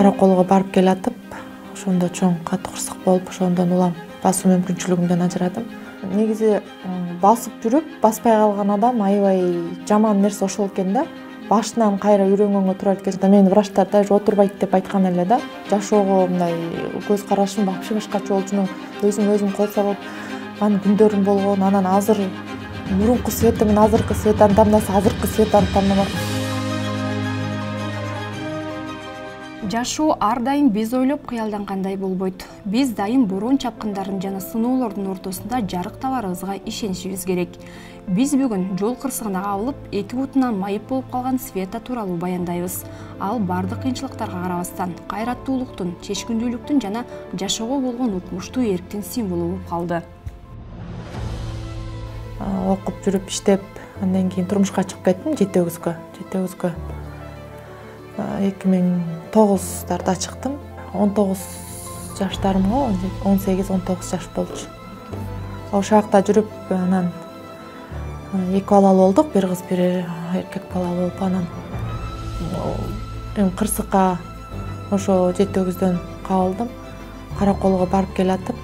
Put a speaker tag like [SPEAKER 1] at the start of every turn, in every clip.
[SPEAKER 1] Караколго барып келатып, ошондо чоң катуу кырсык болуп, ошондон улам басуу мүмкүнчүлүгүмдөн ажырадым. Негизи басып жүрүп, баспай калган адам аябай жаман нерсе ошол экен да. Башынан кайра үйрөнгөнгө туура келет экен. Мени врачтар даже отурбайт деп айткан эле да. Жашоого мындай көз карашым вообще башкача болчу. Өзүм кол салып анын күндөрүм болгон. Анан азыр мурунку Света менен азыркы Светаны тандаса, азыркы Светаны тандамак.
[SPEAKER 2] Жашоо ар дайым биз ойлоп кыялдангандай болбойт. Биз дайым бороон чапкындардын жана сыноолордун ортосунда жарык табарыбызга ишенишибиз керек. Биз бүгүн жол кырсыгына кабылып, эки бутунан майып болуп калган Света тууралуу баяндайбыз. Ал бардык кыйынчылыктарга карабастан кайраттуулуктун, чечкиндүүлүктүн жана жашоого болгон укмуштуу эрктин символу болуп калды.
[SPEAKER 1] Окуп жүрүп иштеп, андан кийин турмушка чыгып кеттим жети өгүзгө. 2009-дарда чыктым. 19 жаштарымга, 18-19 жаш болчу. Ошол жакта жүрүп, анан эки балалуу болдук, бир кыз, бир эркек балалуу болуп, анан кырсыкка ошо жети өгүздөн кабылдым. Караколго барып келатып,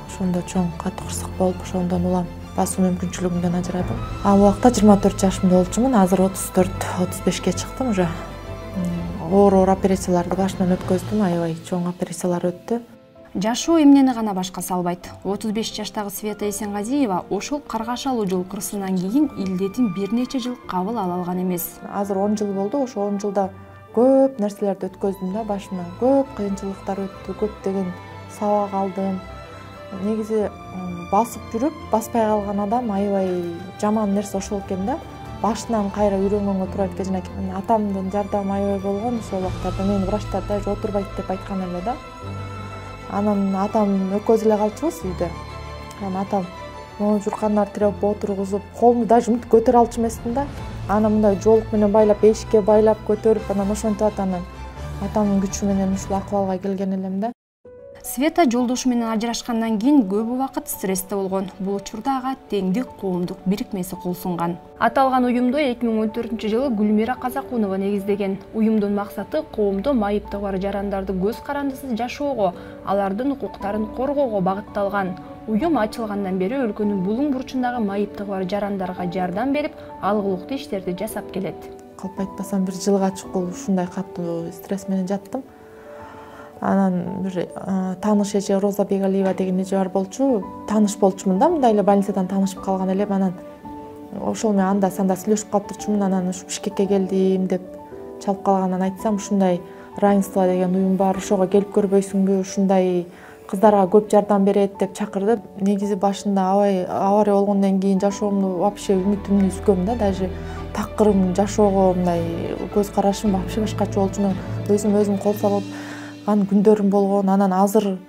[SPEAKER 1] ошондо чоң катуу кырсык болуп, ошондон улам басуу мүмкүнчүлүгүмдөн ажырадым. Ал убакта 24 жашымда болчумун, азыр 34-35ке чыктым уже. Оор операцияларды башынан өткөздүм, аябай чоң операциялар өттү.
[SPEAKER 2] Жашоо эмнени гана башка салбайт. 35 жаштагы Света Эсенгазиева ошол каргашалуу жол кырсыгынан кийин илдетин бир нече жыл кабыл ала алган эмес.
[SPEAKER 1] Азыр 10 жыл болду, ошо 10 жылда көп нерселерди өткөздүм да, башынан көп кыйынчылыктар өттү, көптөгөн сабак алдым. Негизи басып жүрүп, баспай калган адам аябай жаман нерсе ошол экен да. Башынан кайра үйрөнгөнгө туура келет экен. Атамдын жардамы аябай болгон, ошол убактарда мени врачтар даже отурбайт деп айткан эле да. Анан атам экөөбүз эле калчубуз үйдө. Анан атам могу журкандар тиреп отургузуп, колумду даже мынтип көтөрө алчу эмесмин да. Анан мындай жолук менен байлап, эшикке байлап көтөрүп, анан ошентип атам атамдын күчү менен ушул акыбалга келген элем да.
[SPEAKER 2] Света жолдошу менен ажырашкандан кийин көп убакыт стрессте болгон. Бул учурда ага Теңдик коомдук бирикмеси кол сунган. Аталган уюмду 2014-жылы Гүлмира Казакунова негиздеген. Уюмдун максаты коомдо майыптыгы бар жарандарды көз карандысыз жашоого, алардын укуктарын коргоого багытталган. Уюм ачылгандан бери өлкөнүн булуң бурчундагы майыптыгы бар жарандарга жардам берип, алгылыктуу иштерди жасап келет.
[SPEAKER 1] Калп айтпасам бир жылга чукул ушундай катуу стресс менен жаттым. Анан бир тааныш эже Роза Бегалиева деген эже бар болчу. Тааныш болчумун да, мындай эле больницадан таанышып калган элем. Анан ошол менен анда санда сүйлөшүп калып турчумун. Анан ушу Бишкекке келдим деп чалып калгандан айтсам, ушундай равенство деген уюм бар, ошого келип көрбөйсүңбү, ушундай кыздарга көп жардам берет деп чакырды. Негизи башында авария болгондон кийин жашоомду вообще үмүтүмдү үзгөм да, даже такырым жашоого мындай көз карашым вообще башкача болчу. Өзүм кол салып анын күндөрүм болгон. Анан азыр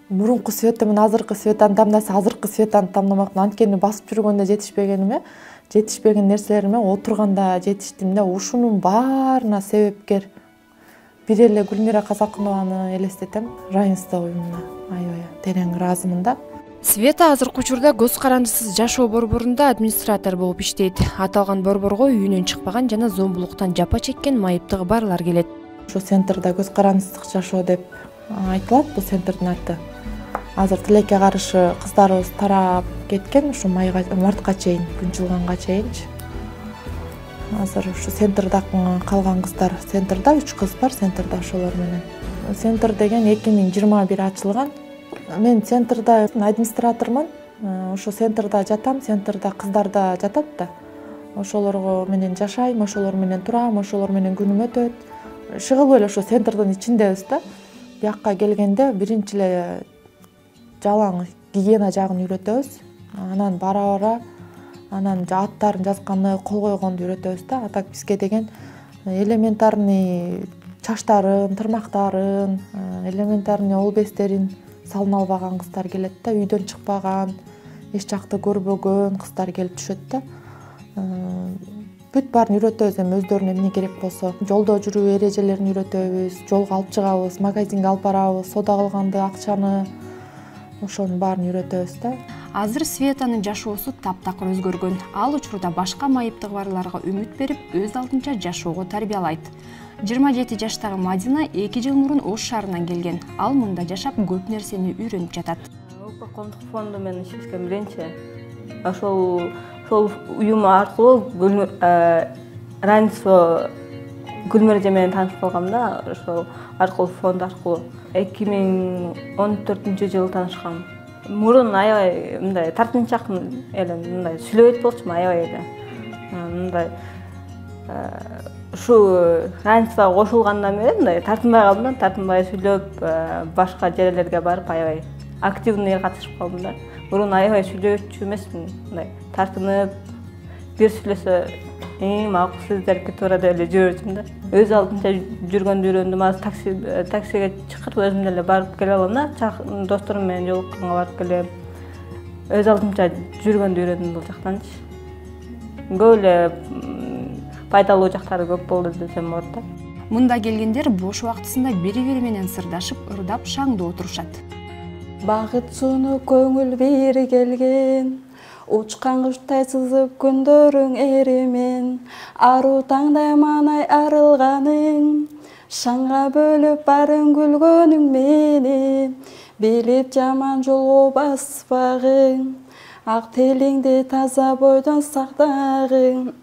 [SPEAKER 1] мурунку Света менен азыркы Светаны тандаса, азыркы Светаны тандамакмын. Анткени басып жүргөндө жетишпеген нерселериме отурганда жетиштим да. Ушунун баарына себепкер бир эле Гүлмира Казакунованы элестетем. Равенство уюмуна аябай терең ыраазымын да.
[SPEAKER 2] Света азыркы учурда көз карандысыз жашоо борборунда администратор болуп иштейт. Аталган борборго үйүнөн чыкпаган жана зомбулуктан жапа чеккен майыптыгы барлар келет.
[SPEAKER 1] Ошо центрда көз карандысыздык жашоо деп айтылат бул центрдин аты. Азыр тилекке каршы кыздарыбыз тарап кеткен, ушу мартка чейин, күн жылганга чейинчи. Азыр ушу центрда калган кыздар, центрда 3 кыз бар, центрда ошолор менен. Центр деген 2021 ачылган. Мен центрда администратормун. Ошо центрда жатам, центрда кыздар да жатат да. Ошолорго менен жашайм, ошолор менен турам, ошолор менен күнүм өтөт. Шыгылып эле ошо центрдин ичиндебиз да. Бияққа келгенде биринчи эле жалаң гигиена жагын үйрөтөбүз. Анан бара анан аттарын жазганды, кол койгонду үйрөтөбүз да. А так бизге деген элементарный чачтарын, тырмактарын, элементарный ол бестерин салына албаган кыздар келет да. Үйдөн чыкпаган, эч жакты көрбөгөн кыздар келип түшөт да. Бүт баарын үйрөтөбүз, эми өздөрүнө эмне керек болсо. Жолдо жүрүү эрежелерин үйрөтөбүз, жолго алып чыгабыз, магазинге алып барабыз, соода кылганды, акчаны, ошонун баарын үйрөтөбүз да.
[SPEAKER 2] Азыр Светанын жашоосу таптакыр өзгөргөн. Ал учурда башка майыптыгы барларга үмүт берип, өз алдынча жашоого тарбиялайт. 27 жаштагы Мадина 2 жыл мурун Ош шаарынан келген. Ал мында жашап көп нерсени үйрөнүп жатат.
[SPEAKER 3] Улуттук коомдук фонду менен иштешкен биринчи. Ошол уюм аркылуу равенство Гүлмира эже менен таанышып калгам да, ошол аркылуу фонд аркылуу 2014-жылы таанышкам. Мурун аябай мындай тартынчаак эле, мындай сүйлөбөйт болчумун аябай эле. Мындай ушу равенствого кошулгандан бери мындай тартынбай калдым да, тартынбай сүйлөп, башка жерлерге барып аябай активный катышып калдым да. Мурун аябай сүйлөөчү эмесмин, мындай тартынып, бир сүйлөсө макул сиздерге туура деп эле жүрчүмүн да. Өз алдынча жүргөндү үйрөндүм. Азыр таксиге чакырып өзүм деле барып келе алам да. Досторум менен жолукканга барып келем. Өз алдынча жүргөндү үйрөндүм бул жактанчы. Көп эле пайдалуу жактары көп болду десем болот да.
[SPEAKER 2] Мында келгендер бош убактысында бири-бири менен сырдашып, ырдап, шаңдуу отурушат.
[SPEAKER 4] Багыт сууну көңүл бири келген, учкан куштай сызып күндөрүң эримен, аруу таңдай маанай арылганың, шаңга бөлүп барын күлгөнүң мени, билип жаман жолго баспагың, ак телиңди таза бойдон сактагың,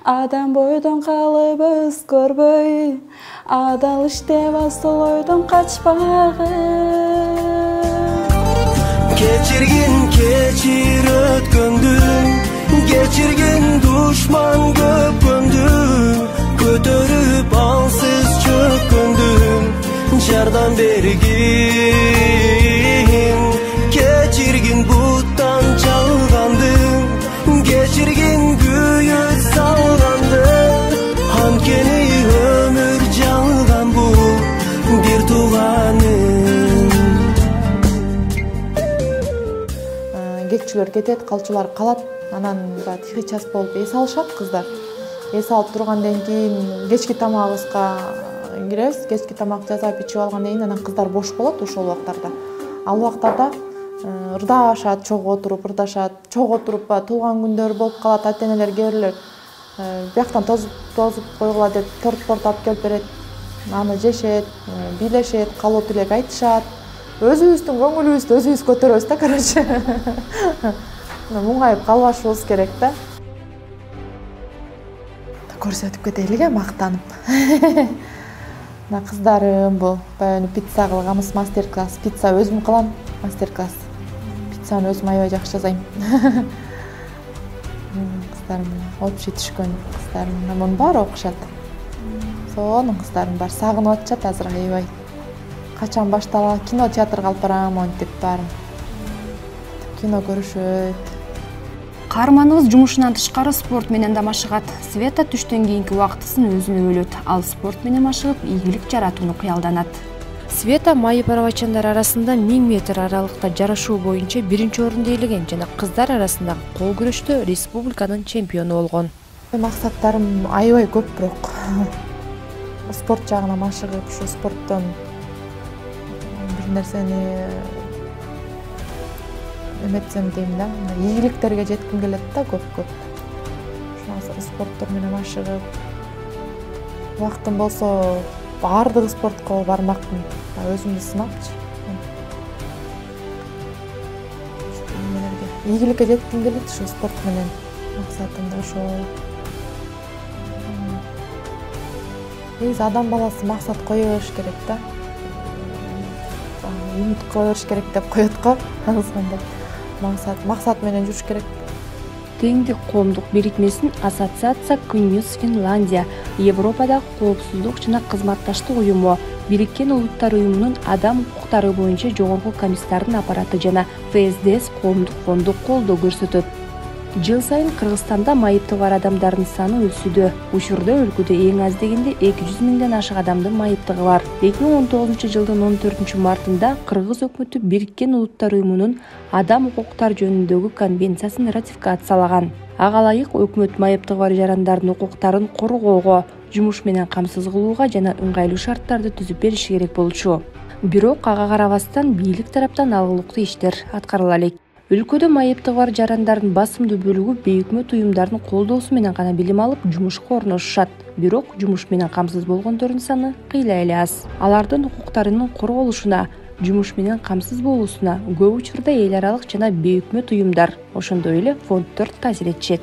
[SPEAKER 4] адам бойдон калып өзгөрбөй, адал иштеп асыл ойдон качпагың.
[SPEAKER 5] Keçir ötkündü, geçirgin düşman köpündü, kötörüp alsız çökündüm, jardan bergin, geçirgin buttan çalgandım, geçirgin güyü salgandım, hankeni ömür çalgan bu bir tuğanım.
[SPEAKER 1] Кеччүлөр кетет, калчулар калат. Анан тихий час болуп эс алышат кыздар. Эс алып тургандан кийин кечки тамагыбызга киребиз. Кечки тамак жасап ичип алгандан кийин анан кыздар бош болот ошол убактарда. Ал убактарда ырдашат, чогуу отуруп ырдашат. Чогуу отуруп туулган күндөр болуп калат. Ата-энелер кээ бирлер бияктан тозуп койгула деп торт алып келип берет. Аны жешет, бийлешет, каалоо тилек айтышат. Өзүбүздүн көңүлүбүздү өзүбүз көтөрөбүз да, короче. Муңайып калбашыбыз керек да. Көрсөтүп кетелиге мактанып. Мына кыздарым бул баягы пицца кылганбыз, мастер-класс. Пицца өзүм кылам, мастер-класс. Пиццаны өзүм аябай жакшы жасайм. Кыздарым общий түшкөн кыздарым, мунун баары окушат. Сонун кыздарым бар, сагынып атышат азыр аябай. Качан башталат, кино театрга алып барам, монтип барым. Кино көрүшөт.
[SPEAKER 2] Каарманыбыз жумушунан тышкары спорт менен да машыгат. Света түштөн кийинки убактысын өзүнө бөлөт. Ал спорт менен машыгып, ийгилик жаратууну кыялданат. Света майып арабачандар арасында 1000 метр аралыкта жарышуу боюнча биринчи орунду ээлеген жана кыздар арасындагы кол күрөштө республиканын чемпиону болгон.
[SPEAKER 1] Максаттарым аябай көп, бирок спорт жагына машыгып, ушу спорттон нерсени эметсем дейм да, ийгиликтерге жетким келет да көп. Ошо спорттор менен машыгып, убактым болсо баардык спортко бармакмын, өзүмдү сынапчы. Ийгиликке жетким келет ушу спорт менен, максатым да ошол. Негизи адам баласы максат кое бериш керек да. Үмүт кыла бериш керек деп коет го. Максат менен жүрүш керек.
[SPEAKER 2] Теңдик коомдук бирикмесинин ассоциация Күнүс Финляндия, Европадагы коопсуздук жана кызматташтык уюму, Бириккен Улуттар уюмунун адам укуктары боюнча жогорку комиссардын аппараты жана ФСДС коомдук фонду колдоо көрсөтөт. Жыл сайын Кыргызстанда майыптыгы бар адамдардын саны өсүүдө. Учурда өлкөдө эң аз дегенде 200 миңден ашык адамдын майыптыгы бар. 2019-жылдын 14-мартында Кыргыз өкмөтү Бириккен Улуттар уюмунун адам укуктары жөнүндөгү конвенциясын ратификациялаган. Ага ылайык өкмөт майыптыгы бар жарандардын укуктарын коргоого, жумуш менен камсыз кылууга жана ыңгайлуу шарттарды түзүп бериши керек болчу. Бирок ага карабастан бийлик тараптан алгылыктуу иштер аткарыла элек. Өлкөдө майыптыгы бар жарандардын басымдуу бөлүгү бейөкмөт уюмдардын колдоосу менен гана билим алып жумушка орношушат. Бирок жумуш менен камсыз болгондордун саны кыйла эле аз. Алардын укуктарынын корголушуна, жумуш менен камсыз болуусуна көп учурда эл аралык жана бейөкмөт уюмдар, ошондой эле фонддор таасир этишет.